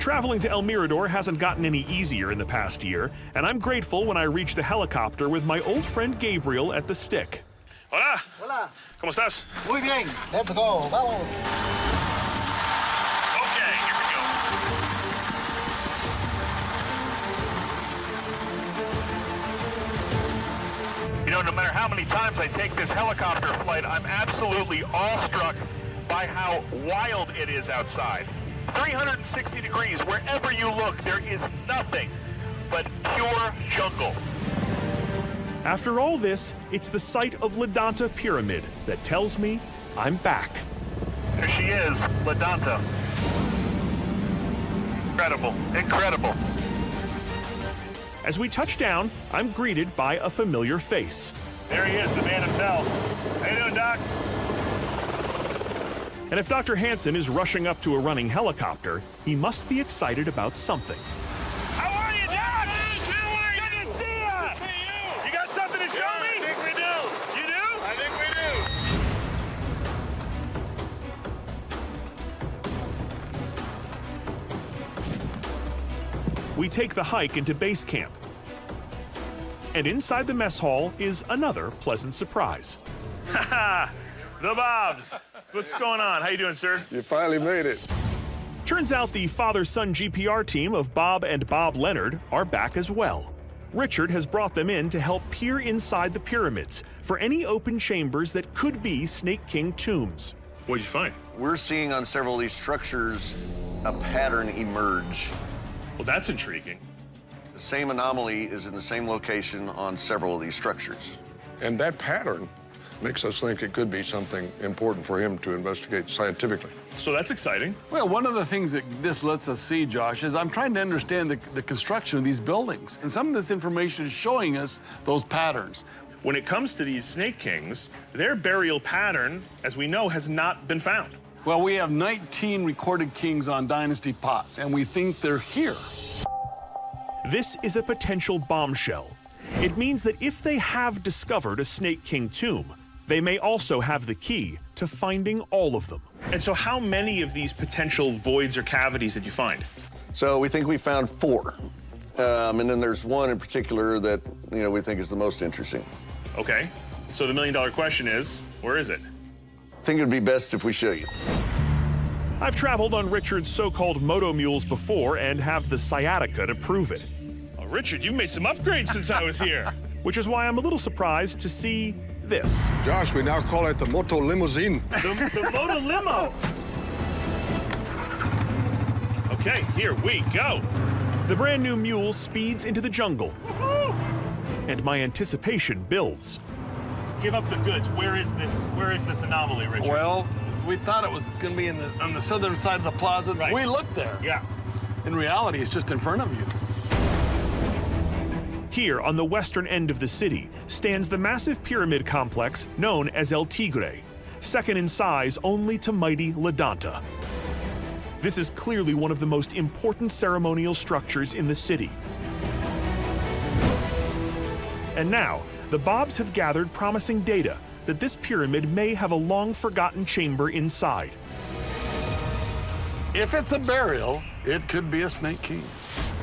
Traveling to El Mirador hasn't gotten any easier in the past year, and I'm grateful when I reach the helicopter with my old friend Gabriel at the stick. Hola. Hola. ¿Cómo estás? Muy bien. Let's go. Vamos. Okay, here we go. You know, no matter how many times I take this helicopter flight, I'm absolutely awestruck by how wild it is outside. 360 degrees, wherever you look, there is nothing but pure jungle. After all this, it's the site of Ledanta Pyramid that tells me I'm back. There she is, Ledanta. Incredible, incredible. As we touch down, I'm greeted by a familiar face. There he is, the man himself. How you doing, Doc? And if Dr. Hansen is rushing up to a running helicopter, he must be excited about something. How are you, Doc? Good to see ya! Good to see you! You got something to show me? I think we do. You do? I think we do. We take the hike into base camp. And inside the mess hall is another pleasant surprise. Haha! The Bobs! What's going on? How you doing, sir? You finally made it. Turns out the father-son GPR team of Bob and Bob Leonard are back as well. Richard has brought them in to help peer inside the pyramids for any open chambers that could be Snake King tombs. What'd you find? We're seeing on several of these structures a pattern emerge. Well, that's intriguing. The same anomaly is in the same location on several of these structures. And that pattern makes us think it could be something important for him to investigate scientifically. So that's exciting. Well, one of the things that this lets us see, Josh, is I'm trying to understand the construction of these buildings. And some of this information is showing us those patterns. When it comes to these Snake Kings, their burial pattern, as we know, has not been found. Well, we have 19 recorded kings on dynasty pots, and we think they're here. This is a potential bombshell. It means that if they have discovered a Snake King tomb, they may also have the key to finding all of them. And so how many of these potential voids or cavities did you find? So we think we found 4. And then there's one in particular that, we think is the most interesting. Okay, so the million-dollar question is, where is it? I think it'd be best if we show you. I've traveled on Richard's so-called moto mules before and have the sciatica to prove it. Oh, Richard, you've made some upgrades since I was here. Which is why I'm a little surprised to see this. Josh, we now call it the Moto Limousine. The Moto Limo. Okay, here we go. The brand new mule speeds into the jungle. And my anticipation builds. Give up the goods. Where is this anomaly, Richard? Well, we thought it was going to be on the southern side of the plaza. Right. We looked there. Yeah. In reality, it's just in front of you. Here, on the western end of the city, stands the massive pyramid complex known as El Tigre, second in size only to mighty Ledanta. This is clearly one of the most important ceremonial structures in the city. And now, the Bobs have gathered promising data that this pyramid may have a long-forgotten chamber inside. If it's a burial, it could be a Snake King.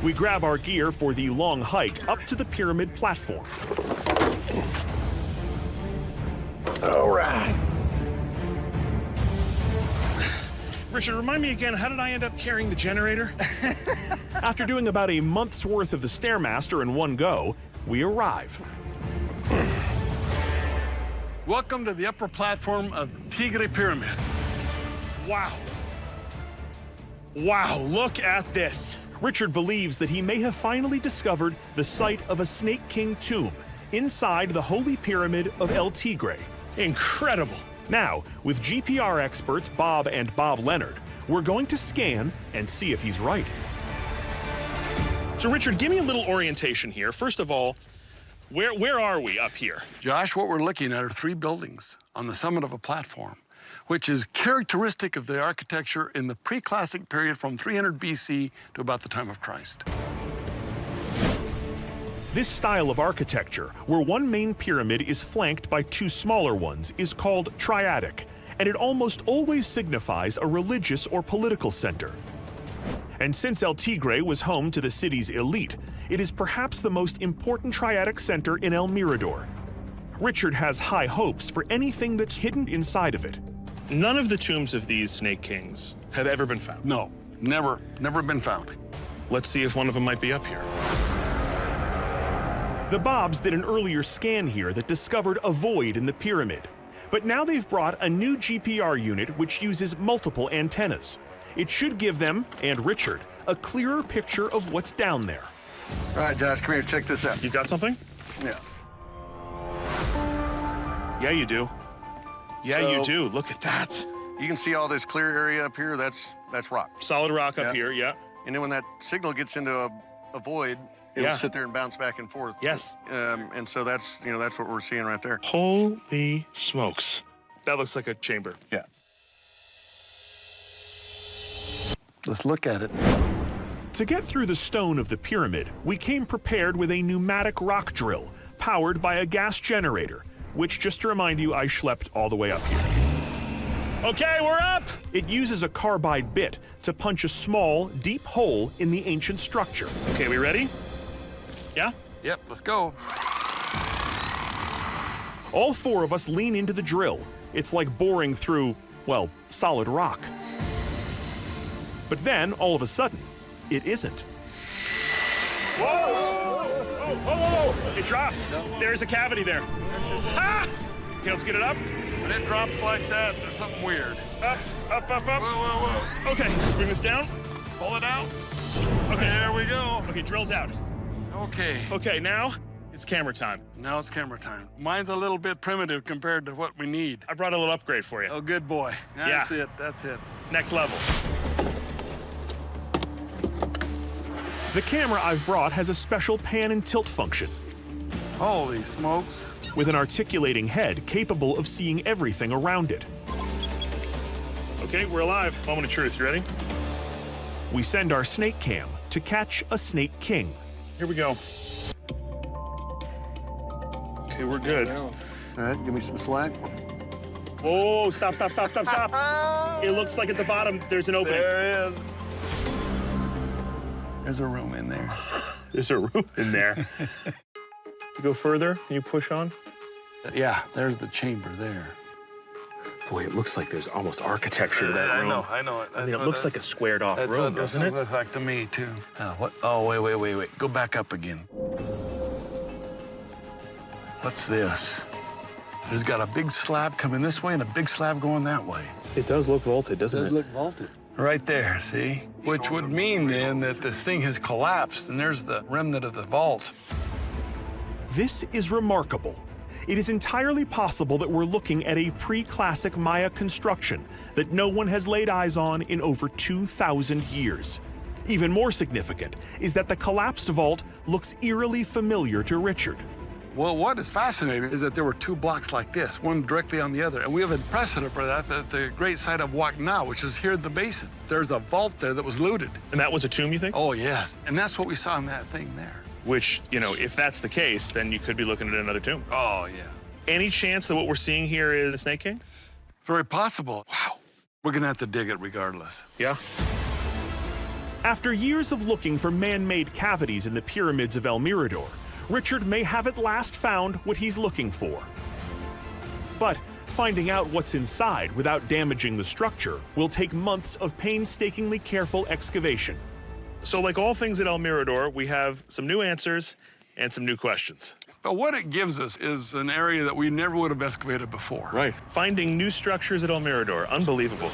We grab our gear for the long hike up to the pyramid platform. All right. Richard, remind me again, how did I end up carrying the generator? After doing about a month's worth of the Stairmaster in one go, we arrive. Welcome to the upper platform of Tigre Pyramid. Wow. Wow, look at this. Richard believes that he may have finally discovered the site of a Snake King tomb inside the holy pyramid of El Tigre. Incredible. Now, with GPR experts Bob and Bob Leonard, we're going to scan and see if he's right. So, Richard, give me a little orientation here. First of all, where are we up here? Josh, what we're looking at are 3 buildings on the summit of a platform, which is characteristic of the architecture in the pre-classic period from 300 BC to about the time of Christ. This style of architecture, where one main pyramid is flanked by 2 smaller ones, is called triadic, and it almost always signifies a religious or political center. And since El Tigre was home to the city's elite, it is perhaps the most important triadic center in El Mirador. Richard has high hopes for anything that's hidden inside of it. None of the tombs of these snake kings have ever been found. No, never been found. Let's see if one of them might be up here. The Bobs did an earlier scan here that discovered a void in the pyramid. But now they've brought a new GPR unit which uses multiple antennas. It should give them, and Richard, a clearer picture of what's down there. All right, Josh, come here, check this out. You got something? Yeah. Yeah, you do. Yeah, So- you do. Look at that. You can see all this clear area up here, that's rock. Solid rock up Yeah. here, yeah. And then when that signal gets into a void, it'll Yeah. sit there and bounce back and forth. Yes. And so that's what we're seeing right there. Holy smokes. That looks like a chamber. Yeah. Let's look at it. To get through the stone of the pyramid, we came prepared with a pneumatic rock drill powered by a gas generator, which, just to remind you, I schlepped all the way up here. Okay, we're up. It uses a carbide bit to punch a small, deep hole in the ancient structure. Okay, we ready? Yeah? Yep, let's go. All four of us lean into the drill. It's like boring through, well, solid rock. But then, all of a sudden, it isn't. Whoa! Oh, whoa! It dropped. There's a cavity there. Ah! Okay, let's get it up. When it drops like that, there's something weird. Up, up, up, up. Whoa, whoa. Okay, let's bring this down. Pull it out. Okay. There we go. Okay, drill's out. Okay. Okay, now it's camera time. Now it's camera time. Mine's a little bit primitive compared to what we need. I brought a little upgrade for you. Oh, good boy. That's it. That's it. Next level. The camera I've brought has a special pan and tilt function, Holy smokes. with an articulating head capable of seeing everything around it. Okay, we're alive. Moment of truth. You ready? We send our snake cam to catch a snake king. Here we go. Okay, we're good. All right, give me some slack. Whoa, stop, stop, stop, stop, stop. It looks like at the bottom there's an opening. There is. There's a room in there. There's a room in there. You go further, can you push on? Yeah, there's the chamber there. Boy, it looks like there's almost architecture to that room. I know it. I mean, it looks like a squared off room, doesn't it? Looks like to me, too. What? Oh, wait. Go back up again. What's this? There's got a big slab coming this way and a big slab going that way. It does look vaulted, doesn't it? look vaulted. Right there, see? Which would mean then that this thing has collapsed and there's the remnant of the vault. This is remarkable. It is entirely possible that we're looking at a pre-classic Maya construction that no one has laid eyes on in over 2,000 years. Even more significant is that the collapsed vault looks eerily familiar to Richard. Well, what is fascinating is that there were two blocks like this, one directly on the other. And we have a precedent for that at the great site of Wakna, which is here in the basin. There's a vault there that was looted. And that was a tomb, you think? Oh, yes. And that's what we saw in that thing there. Which, you know, if that's the case, then you could be looking at another tomb. Oh, yeah. Any chance that what we're seeing here is the Snake King? Very possible. Wow. We're going to have to dig it regardless. Yeah. After years of looking for man-made cavities in the pyramids of El Mirador, Richard may have at last found what he's looking for. But finding out what's inside without damaging the structure will take months of painstakingly careful excavation. So like all things at El Mirador, we have some new answers and some new questions. But what it gives us is an area that we never would have excavated before. Right. Finding new structures at El Mirador. Unbelievable.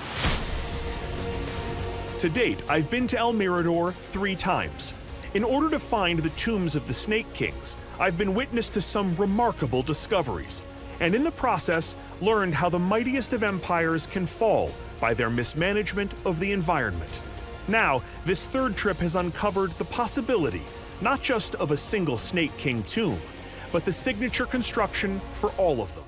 To date, I've been to El Mirador 3 times. In order to find the tombs of the Snake Kings, I've been witness to some remarkable discoveries, and in the process, learned how the mightiest of empires can fall by their mismanagement of the environment. Now, this 3rd trip has uncovered the possibility, not just of a single Snake King tomb, but the signature construction for all of them.